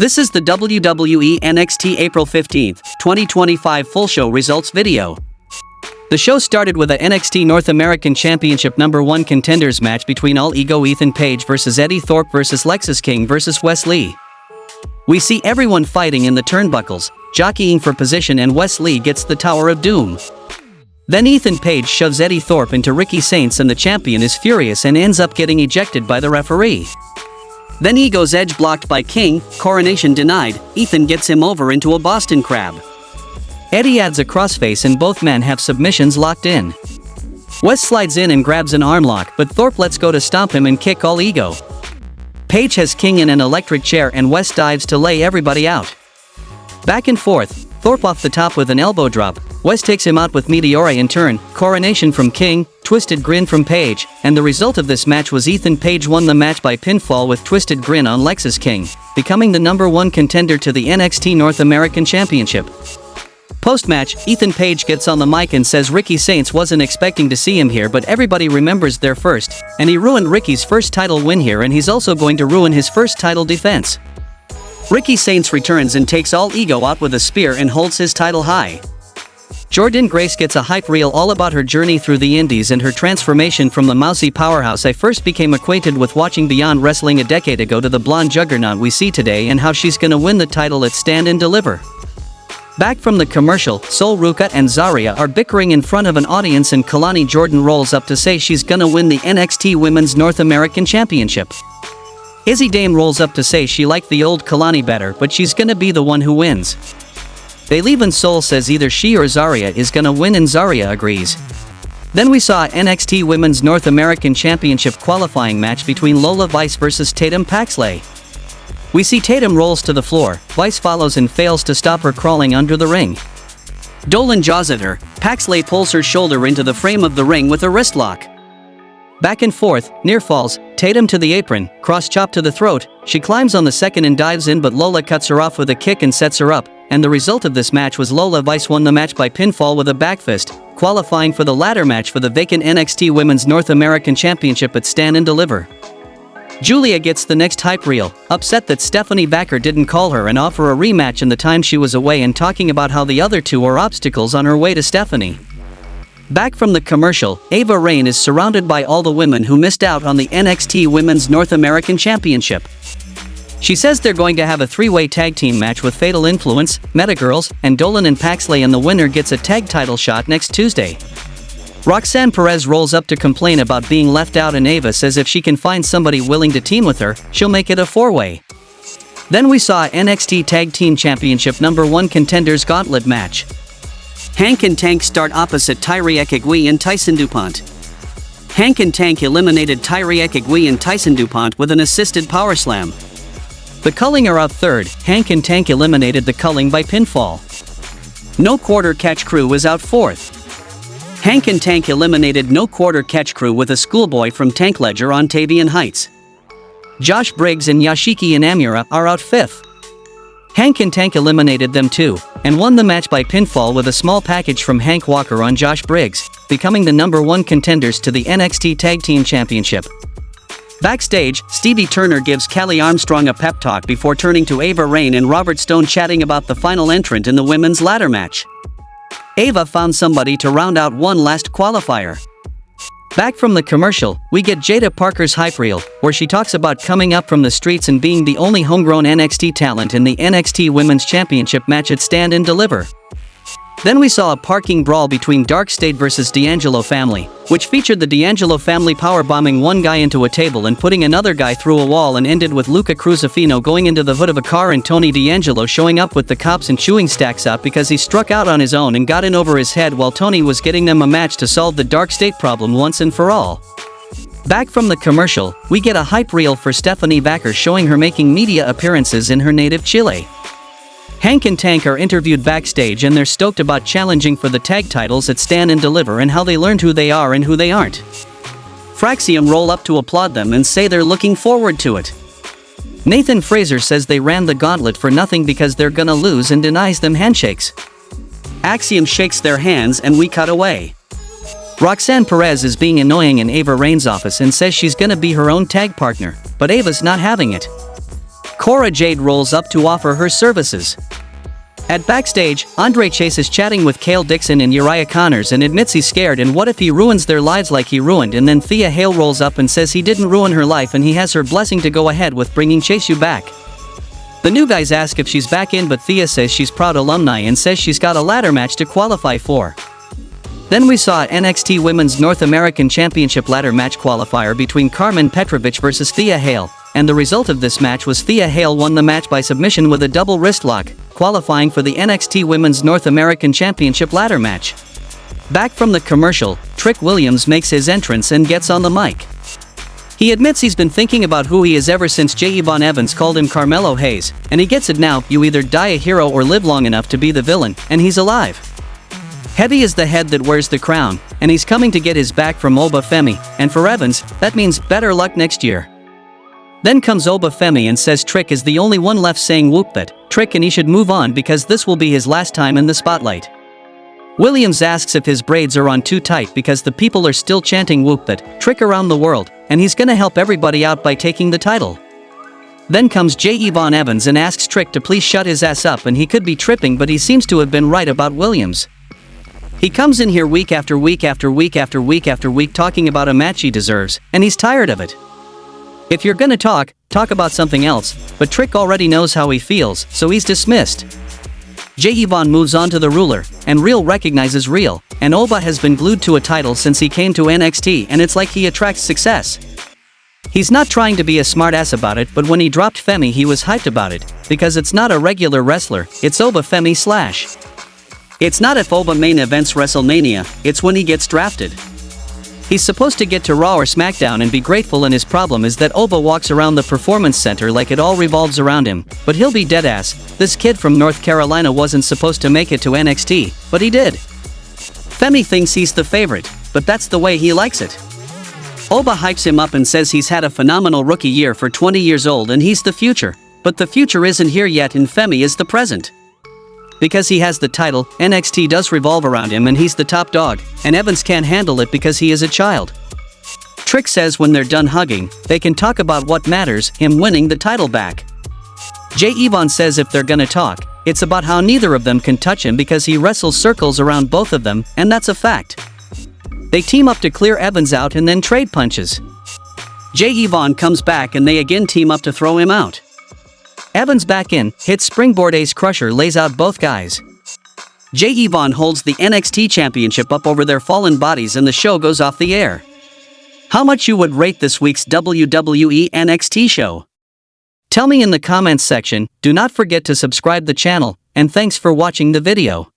This is the WWE NXT April 15, 2025 full show results video. The show started with a NXT North American Championship No. 1 contenders match between All Ego Ethan Page vs Eddie Thorpe vs Lexis King vs Wes Lee. We see everyone fighting in the turnbuckles, jockeying for position, and Wes Lee gets the Tower of Doom. Then Ethan Page shoves Eddie Thorpe into Ricky Saints and the champion is furious and ends up getting ejected by the referee. Then Ego's edge blocked by King, coronation denied, Ethan gets him over into a Boston Crab. Eddie adds a crossface and both men have submissions locked in. Wes slides in and grabs an armlock, but Thorpe lets go to stomp him and kick All Ego. Page has King in an electric chair and Wes dives to lay everybody out. Back and forth, Thorpe off the top with an elbow drop, Wes takes him out with Meteora in turn, coronation from King, twisted grin from Page, and the result of this match was Ethan Page won the match by pinfall with twisted grin on Lexis King, becoming the No. 1 contender to the NXT North American Championship. Post-match, Ethan Page gets on the mic and says Ricky Saints wasn't expecting to see him here, but everybody remembers their first, and he ruined Ricky's first title win here, and he's also going to ruin his first title defense. Ricky Saints returns and takes All Ego out with a spear and holds his title high. Jordynne Grace gets a hype reel all about her journey through the indies and her transformation from the mousy powerhouse I first became acquainted with watching Beyond Wrestling a decade ago to the blonde juggernaut we see today, and how she's gonna win the title at Stand and Deliver. Back from the commercial, Sol Ruca and Zarya are bickering in front of an audience and Kalani Jordan rolls up to say she's gonna win the NXT Women's North American Championship. Izzy Dame rolls up to say she liked the old Kalani better, but she's gonna be the one who wins. They leave and Sol says either she or Zarya is gonna win, and Zarya agrees. Then we saw NXT Women's North American Championship qualifying match between Lola Vice vs Tatum Paxley. We see Tatum rolls to the floor, Vice follows and fails to stop her crawling under the ring. Dolan jaws at her, Paxley pulls her shoulder into the frame of the ring with a wrist lock. Back and forth, near falls, Tatum to the apron, cross chop to the throat, she climbs on the second and dives in, but Lola cuts her off with a kick and sets her up, and the result of this match was Lola Vice won the match by pinfall with a backfist, qualifying for the ladder match for the vacant NXT Women's North American Championship at Stand and Deliver. Julia gets the next hype reel, upset that Stephanie Baker didn't call her and offer a rematch in the time she was away, and talking about how the other two are obstacles on her way to Stephanie. Back from the commercial, Ava Reign is surrounded by all the women who missed out on the NXT Women's North American Championship. She says they're going to have a three-way tag team match with Fatal Influence, Metagirls, and Dolan and Paxley, and the winner gets a tag title shot next Tuesday. Roxanne Perez rolls up to complain about being left out, and Ava says if she can find somebody willing to team with her, she'll make it a four-way. Then we saw NXT Tag Team Championship No. 1 contenders gauntlet match. Hank and Tank start opposite Tyree Ekigwe and Tyson DuPont. Hank and Tank eliminated Tyree Ekigwe and Tyson DuPont with an assisted power slam. The Culling are out third, Hank and Tank eliminated the Culling by pinfall. No Quarter Catch Crew is out fourth. Hank and Tank eliminated No Quarter Catch Crew with a schoolboy from Tank Ledger on Tavian Heights. Josh Briggs and Yashiki Inamura are out fifth. Hank and Tank eliminated them too, and won the match by pinfall with a small package from Hank Walker on Josh Briggs, becoming the No. 1 contenders to the NXT Tag Team Championship. Backstage, Stevie Turner gives Kelly Armstrong a pep talk before turning to Ava Reign and Robert Stone chatting about the final entrant in the women's ladder match. Ava found somebody to round out one last qualifier. Back from the commercial, we get Jada Parker's hype reel, where she talks about coming up from the streets and being the only homegrown NXT talent in the NXT Women's Championship match at Stand and Deliver. Then we saw a parking brawl between Dark State vs D'Angelo Family, which featured the D'Angelo family powerbombing one guy into a table and putting another guy through a wall, and ended with Luca Cruzifino going into the hood of a car and Tony D'Angelo showing up with the cops and chewing stacks out because he struck out on his own and got in over his head while Tony was getting them a match to solve the Dark State problem once and for all. Back from the commercial, we get a hype reel for Stephanie Baker showing her making media appearances in her native Chile. Hank and Tank are interviewed backstage and they're stoked about challenging for the tag titles at Stand and Deliver and how they learned who they are and who they aren't. Fraxium roll up to applaud them and say they're looking forward to it. Nathan Fraser says they ran the gauntlet for nothing because they're gonna lose and denies them handshakes. Axiom shakes their hands and we cut away. Roxanne Perez is being annoying in Ava Reign's office and says she's gonna be her own tag partner, but Ava's not having it. Cora Jade rolls up to offer her services. At Backstage, Andre Chase is chatting with Kale Dixon and Uriah Connors and admits he's scared and what if he ruins their lives like he ruined, and then Thea Hale rolls up and says he didn't ruin her life and he has her blessing to go ahead with bringing Chase U back. The new guys ask if she's back in, but Thea says she's proud alumni and says she's got a ladder match to qualify for. Then we saw NXT Women's North American Championship ladder match qualifier between Carmen Petrovic versus Thea Hale, and the result of this match was Thea Hale won the match by submission with a double wrist lock, qualifying for the NXT Women's North American Championship ladder match. Back from the commercial, Trick Williams makes his entrance and gets on the mic. He admits he's been thinking about who he is ever since J. Yvonne Evans called him Carmelo Hayes, and he gets it now: you either die a hero or live long enough to be the villain, and he's alive. Heavy is the head that wears the crown, and he's coming to get his back from Oba Femi, and for Evans, that means better luck next year. Then comes Oba Femi and says Trick is the only one left saying whoop that, Trick, and he should move on because this will be his last time in the spotlight. Williams asks if his braids are on too tight because the people are still chanting whoop that, Trick around the world, and he's gonna help everybody out by taking the title. Then comes J. Yvonne Evans and asks Trick to please shut his ass up, and he could be tripping but he seems to have been right about Williams. He comes in here week after week after week after week after week talking about a match he deserves, and he's tired of it. If you're gonna talk about something else, but Trick already knows how he feels, so he's dismissed. J. Yvonne moves on to the ruler, and Real recognizes Real, and Oba has been glued to a title since he came to NXT, and it's like he attracts success. He's not trying to be a smartass about it, but when he dropped Femi he was hyped about it, because it's not a regular wrestler, it's Oba Femi / It's not if Oba main events WrestleMania, it's when he gets drafted. He's supposed to get to Raw or SmackDown and be grateful, and his problem is that Oba walks around the Performance Center like it all revolves around him, but he'll be deadass. This kid from North Carolina wasn't supposed to make it to NXT, but he did. Femi thinks he's the favorite, but that's the way he likes it. Oba hypes him up and says he's had a phenomenal rookie year for 20 years old and he's the future, but the future isn't here yet and Femi is the present. Because he has the title, NXT does revolve around him and he's the top dog, and Evans can't handle it because he is a child. Trick says when they're done hugging, they can talk about what matters, him winning the title back. J. Yvonne says if they're gonna talk, it's about how neither of them can touch him because he wrestles circles around both of them, and that's a fact. They team up to clear Evans out and then trade punches. J. Yvonne comes back and they again team up to throw him out. Evans back in, hits springboard ace crusher, lays out both guys. J. Yvonne holds the NXT championship up over their fallen bodies and the show goes off the air. How much you would rate this week's WWE NXT show? Tell me in the comments section. Do not forget to subscribe the channel, and thanks for watching the video.